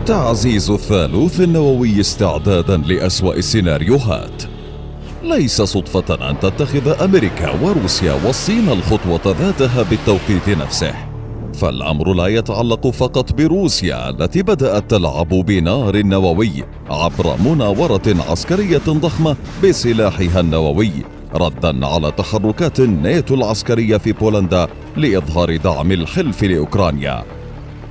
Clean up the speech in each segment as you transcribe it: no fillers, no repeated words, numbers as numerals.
تعزيز الثالوث النووي استعدادا لأسوأ السيناريوهات. ليس صدفة أن تتخذ أمريكا وروسيا والصين الخطوة ذاتها بالتوقيت نفسه، فالأمر لا يتعلق فقط بروسيا التي بدأت تلعب بنار نووي عبر مناورة عسكرية ضخمة بسلاحها النووي ردا على تحركات الناتو العسكرية في بولندا لإظهار دعم الحلف لأوكرانيا،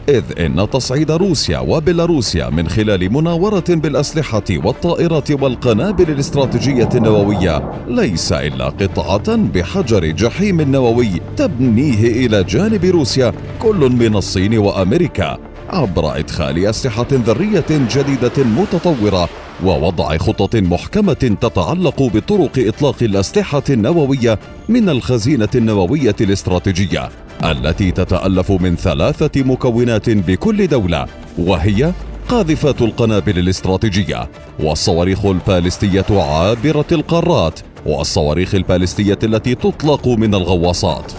إذ إن تصعيد روسيا وبيلاروسيا من خلال مناورة بالأسلحة والطائرات والقنابل الاستراتيجية النووية ليس إلا قطعة بحجر جحيم نووي تبنيه إلى جانب روسيا كل من الصين وأمريكا عبر إدخال أسلحة ذرية جديدة متطورة ووضع خطط محكمة تتعلق بطرق إطلاق الأسلحة النووية من الخزينة النووية الاستراتيجية التي تتألف من 3 مكونات بكل دولة، وهي قاذفات القنابل الاستراتيجية، والصواريخ البالستية عابرة القارات، والصواريخ البالستية التي تطلق من الغواصات.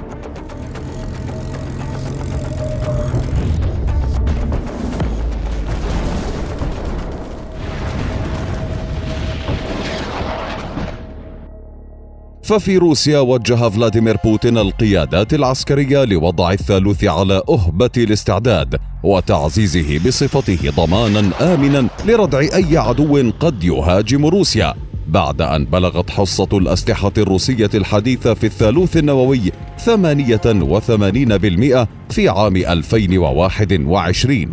ففي روسيا وجه فلاديمير بوتين القيادات العسكرية لوضع الثالوث على أهبة الاستعداد وتعزيزه بصفته ضمانا آمنا لردع أي عدو قد يهاجم روسيا، بعد أن بلغت حصة الأسلحة الروسية الحديثة في الثالوث النووي 88% في عام 2021.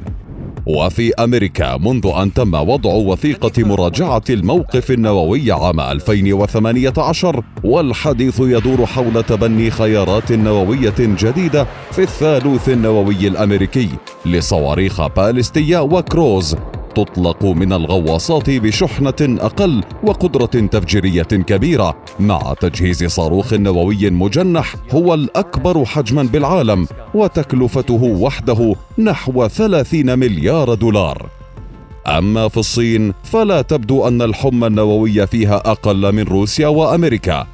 وفي أمريكا منذ أن تم وضع وثيقة مراجعة الموقف النووي عام 2018 والحديث يدور حول تبني خيارات نووية جديدة في الثالوث النووي الأمريكي لصواريخ باليستية وكروز تطلق من الغواصات بشحنة أقل وقدرة تفجيرية كبيرة، مع تجهيز صاروخ نووي مجنح هو الأكبر حجما بالعالم وتكلفته وحده نحو 30 مليار دولار. أما في الصين فلا تبدو أن الحمى النووية فيها أقل من روسيا وأمريكا،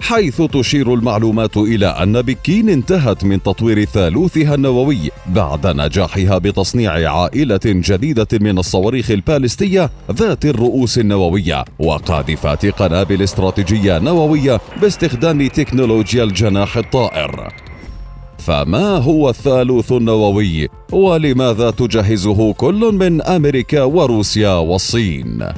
حيث تشير المعلومات إلى أن بكين انتهت من تطوير ثالوثها النووي بعد نجاحها بتصنيع عائلة جديدة من الصواريخ البالستية ذات الرؤوس النووية وقاذفات قنابل استراتيجية نووية باستخدام تكنولوجيا الجناح الطائر. فما هو الثالوث النووي ولماذا تجهزه كل من أمريكا وروسيا والصين؟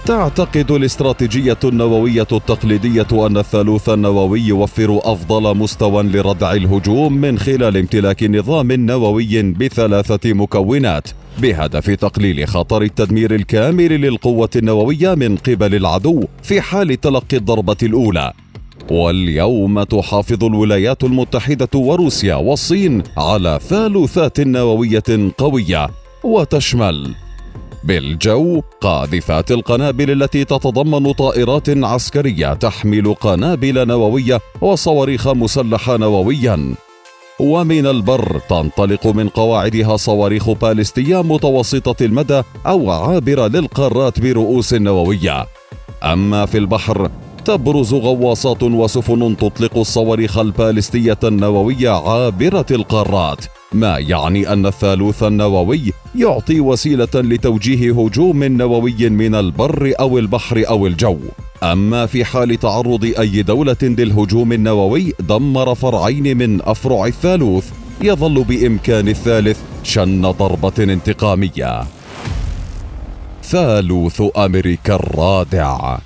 تعتقد الاستراتيجية النووية التقليدية أن الثالوث النووي يوفر أفضل مستوى لردع الهجوم من خلال امتلاك نظام نووي ب3 مكونات بهدف تقليل خطر التدمير الكامل للقوة النووية من قبل العدو في حال تلقي الضربة الأولى. واليوم تحافظ الولايات المتحدة وروسيا والصين على ثالوثات نووية قوية وتشمل بالجو قاذفات القنابل التي تتضمن طائرات عسكرية تحمل قنابل نووية وصواريخ مسلحة نوويا، ومن البر تنطلق من قواعدها صواريخ باليستية متوسطة المدى أو عابرة للقارات برؤوس نووية. أما في البحر تبرز غواصات وسفن تطلق الصواريخ البالستية النووية عابرة القارات، ما يعني أن الثالوث النووي يعطي وسيلة لتوجيه هجوم نووي من البر أو البحر أو الجو. أما في حال تعرض أي دولة للهجوم النووي دمر فرعين من أفرع الثالوث، يظل بإمكان الثالث شن ضربة انتقامية. ثالوث أمريكا الرادع،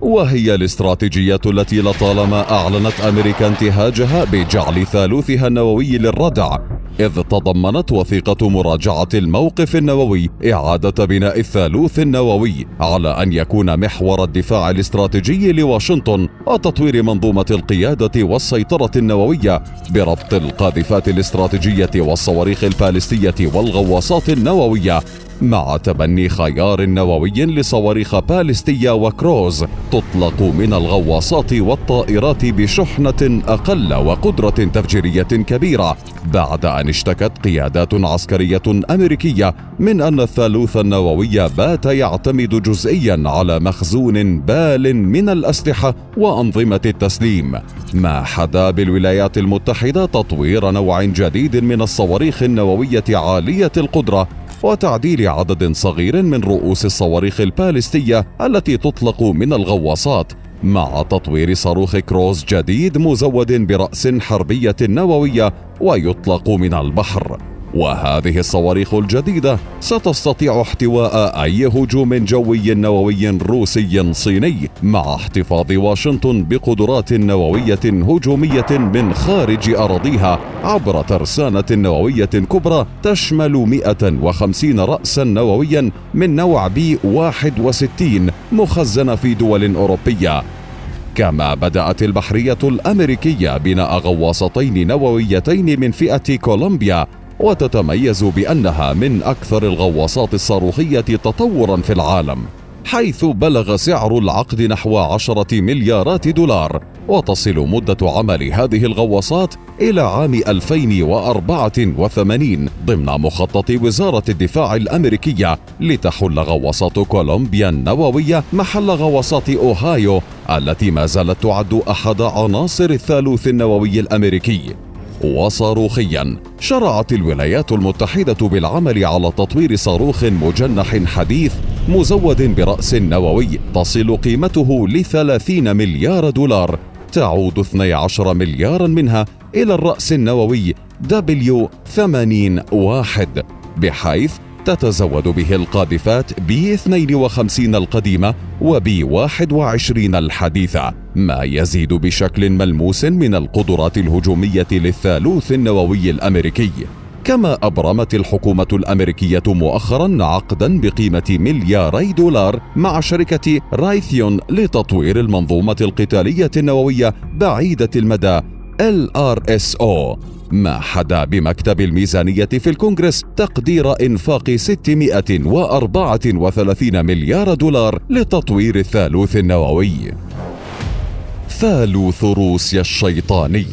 وهي الاستراتيجية التي لطالما أعلنت أمريكا انتهاجها بجعل ثالوثها النووي للردع، إذ تضمنت وثيقة مراجعة الموقف النووي إعادة بناء الثالوث النووي على أن يكون محور الدفاع الاستراتيجي لواشنطن وتطوير منظومة القيادة والسيطرة النووية بربط القاذفات الاستراتيجية والصواريخ البالستية والغواصات النووية مع تبني خيار نووي لصواريخ باليستية وكروز تطلق من الغواصات والطائرات بشحنة أقل وقدرة تفجيرية كبيرة، بعد أن اشتكت قيادات عسكرية أمريكية من أن الثالوث النووي بات يعتمد جزئيا على مخزون بال من الأسلحة وأنظمة التسليم، ما حدا بالولايات المتحدة تطوير نوع جديد من الصواريخ النووية عالية القدرة وتعديل عدد صغير من رؤوس الصواريخ الباليستية التي تطلق من الغواصات، مع تطوير صاروخ كروز جديد مزود برأس حربية نووية ويطلق من البحر. وهذه الصواريخ الجديدة ستستطيع احتواء أي هجوم جوي نووي روسي صيني، مع احتفاظ واشنطن بقدرات نووية هجومية من خارج أراضيها عبر ترسانة نووية كبرى تشمل 150 رأسا نوويا من نوع B-61 مخزنة في دول أوروبية. كما بدأت البحرية الأمريكية بناء غواصتين نوويتين من فئة كولومبيا، وتتميز بأنها من أكثر الغواصات الصاروخية تطوراً في العالم، حيث بلغ سعر العقد نحو 10 مليارات دولار، وتصل مدة عمل هذه الغواصات إلى عام 2084 ضمن مخطط وزارة الدفاع الأمريكية لتحل غواصات كولومبيا النووية محل غواصات أوهايو التي ما زالت تعد أحد عناصر الثالوث النووي الأمريكي. وصاروخيا، شرعت الولايات المتحدة بالعمل على تطوير صاروخ مجنح حديث مزود برأس نووي تصل قيمته ل30 مليار دولار، تعود 12 مليارا منها إلى الرأس النووي W-80-1، بحيث تتزود به القاذفات B-52 القديمة وB-21 الحديثة، ما يزيد بشكل ملموس من القدرات الهجومية للثالوث النووي الأمريكي. كما أبرمت الحكومة الأمريكية مؤخرا عقدا بقيمة ملياري دولار مع شركة رايثيون لتطوير المنظومة القتالية النووية بعيدة المدى LRSO، ما حدا بمكتب الميزانية في الكونغرس تقدير إنفاق 634 مليار دولار لتطوير الثالوث النووي. ثالوث روسيا الشيطاني.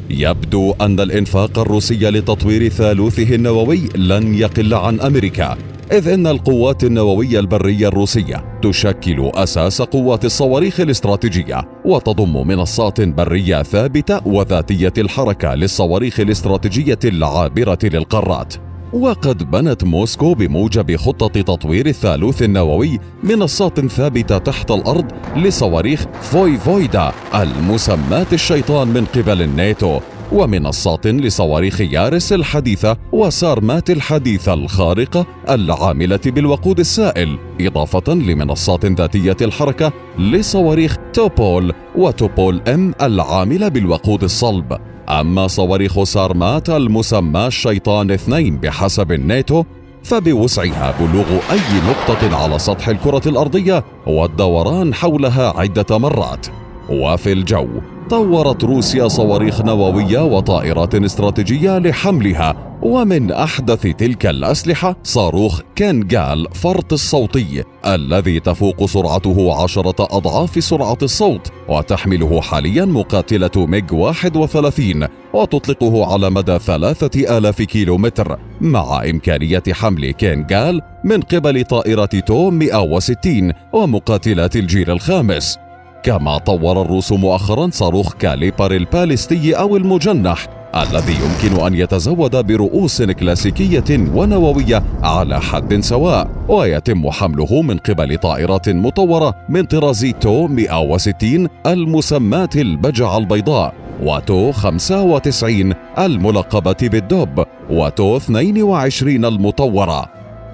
يبدو أن الإنفاق الروسي لتطوير ثالوثه النووي لن يقل عن أمريكا، إذ إن القوات النووية البرية الروسية تشكل أساس قوات الصواريخ الاستراتيجية، وتضم منصات برية ثابتة وذاتية الحركة للصواريخ الاستراتيجية العابرة للقارات. وقد بنت موسكو بموجب خطة تطوير الثالوث النووي منصات ثابتة تحت الأرض لصواريخ فويفويدا المسماة الشيطان من قبل الناتو، ومنصات لصواريخ يارس الحديثة وسارمات الحديثة الخارقة العاملة بالوقود السائل، إضافة لمنصات ذاتية الحركة لصواريخ توبول وتوبول M العاملة بالوقود الصلب. أما صواريخ سارمات المسمى الشيطان 2 بحسب الناتو فبوسعها بلوغ أي نقطة على سطح الكرة الأرضية والدوران حولها عدة مرات. وفي الجو، طورت روسيا صواريخ نووية وطائرات استراتيجية لحملها، ومن أحدث تلك الأسلحة صاروخ كانجال فرط الصوتي الذي تفوق سرعته 10 أضعاف سرعة الصوت، وتحمله حاليا مقاتلة ميج 31 وتطلقه على مدى 3000 كيلومتر، مع إمكانية حمل كانجال من قبل طائرة تو 160 ومقاتلات الجيل الخامس. كما طور الروس مؤخرا صاروخ كاليبر الباليستي أو المجنح الذي يمكن أن يتزود برؤوس كلاسيكية ونووية على حد سواء، ويتم حمله من قبل طائرات مطورة من طراز تو 160 المسماة البجعة البيضاء، وتو 95 الملقبة بالدب، وتو 22 المطورة.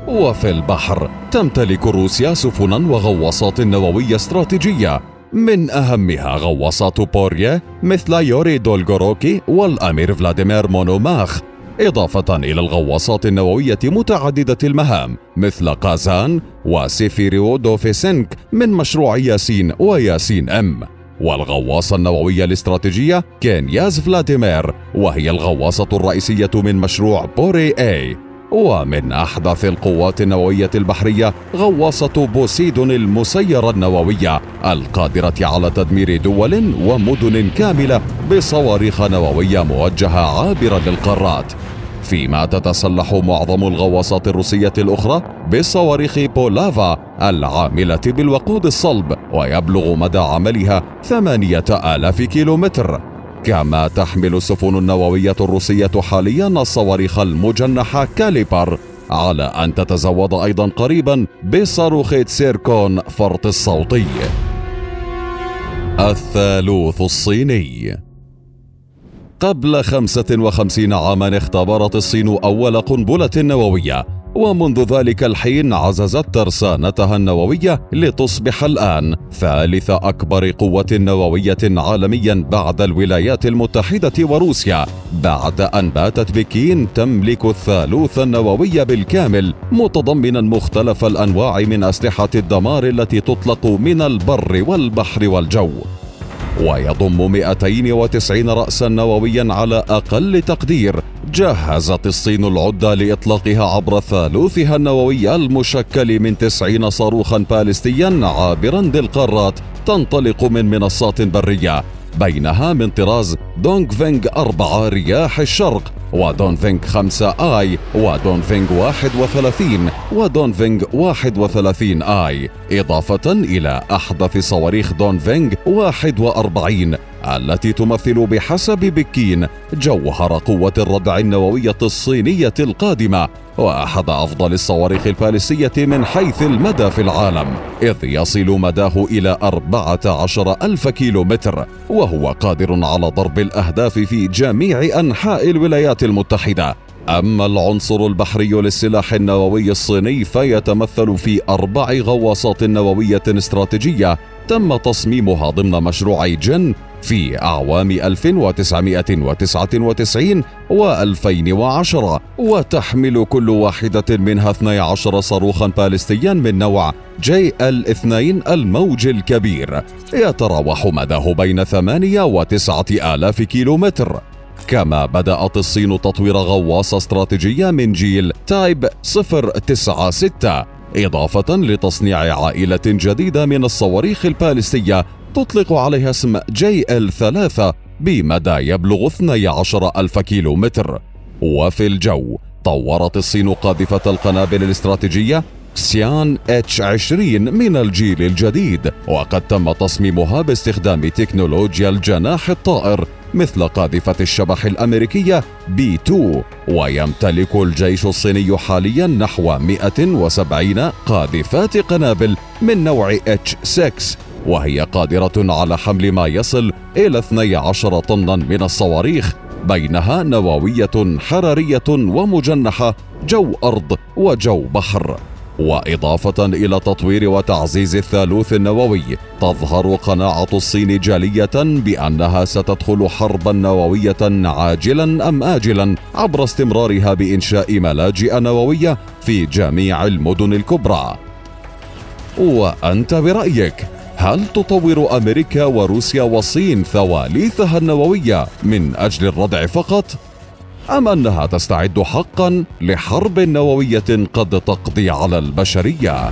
وفي البحر، تمتلك روسيا سفنا وغواصات نووية استراتيجية، من أهمها غواصات بوريه مثل يوري دولغوروكي والأمير فلاديمير مونوماخ، إضافة إلى الغواصات النووية متعددة المهام مثل قازان وسيفيريو دوفيسنك من مشروع ياسين وياسين M، والغواصة النووية الاستراتيجية كينياز فلاديمير، وهي الغواصة الرئيسية من مشروع بوري A. ومن أحدث القوات النووية البحرية غواصة بوسيدون المسيرة النووية القادرة على تدمير دول ومدن كاملة بصواريخ نووية موجهة عابرة للقارات، فيما تتسلح معظم الغواصات الروسية الأخرى بصواريخ بولافا العاملة بالوقود الصلب، ويبلغ مدى عملها 8000 كيلومتر. كما تحمل السفن النووية الروسية حاليا الصواريخ المجنحة كاليبر، على أن تتزود أيضا قريبا بصاروخ تسيركون فرط الصوتي. الثالوث الصيني. قبل 55 عاما اختبرت الصين أول قنبلة نووية، ومنذ ذلك الحين عززت ترسانتها النووية لتصبح الآن ثالث أكبر قوة نووية عالميا بعد الولايات المتحدة وروسيا، بعد أن باتت بكين تملك الثالوث النووي بالكامل، متضمنا مختلف الأنواع من أسلحة الدمار التي تطلق من البر والبحر والجو، ويضم 290 رأسا نوويا على أقل تقدير. جهزت الصين العدة لإطلاقها عبر ثالوثها النووي المشكل من 90 صاروخا باليستيا عابرا للقارات تنطلق من منصات برية، بينها من طراز دونغفينغ 4 رياح الشرق، ودونفينغ 5 آي، ودونفينغ 31، ودونفينغ 31 آي، إضافة إلى أحدث صواريخ دونفينغ 41 التي تمثل بحسب بكين جوهر قوة الردع النووية الصينية القادمة، وأحد أفضل الصواريخ الباليستية من حيث المدى في العالم، إذ يصل مداه إلى 14,000 كيلومتر، وهو قادر على ضرب الأهداف في جميع أنحاء الولايات المتحدة. أما العنصر البحري للسلاح النووي الصيني فيتمثل في 4 غواصات نووية استراتيجية تم تصميمها ضمن مشروع جن في أعوام 1999 و2010، وتحمل كل واحدة منها 12 صاروخا باليستيا من نوع JL-2 الموج الكبير، يتراوح مداه بين 8 و9 آلاف كيلومتر. كما بدأت الصين تطوير غواصة استراتيجية من جيل تايب 096، إضافة لتصنيع عائلة جديدة من الصواريخ الباليستية تطلق عليها اسم JL-3 بمدى يبلغ 12,000 كيلومتر. وفي الجو طورت الصين قاذفة القنابل الاستراتيجية كسيان H-20 من الجيل الجديد، وقد تم تصميمها باستخدام تكنولوجيا الجناح الطائر مثل قاذفة الشبح الأمريكية B2. ويمتلك الجيش الصيني حاليا نحو 170 قاذفات قنابل من نوع H-6، وهي قادرة على حمل ما يصل إلى 12 طنا من الصواريخ، بينها نووية حرارية ومجنحة جو أرض وجو بحر. وإضافة إلى تطوير وتعزيز الثالوث النووي، تظهر قناعة الصين جالية بأنها ستدخل حربا نووية عاجلا أم آجلا عبر استمرارها بإنشاء ملاجئ نووية في جميع المدن الكبرى. وأنت برأيك، هل تطور أمريكا وروسيا والصين ثواليثها النووية من أجل الردع فقط؟ أم أنها تستعد حقا لحرب نووية قد تقضي على البشرية؟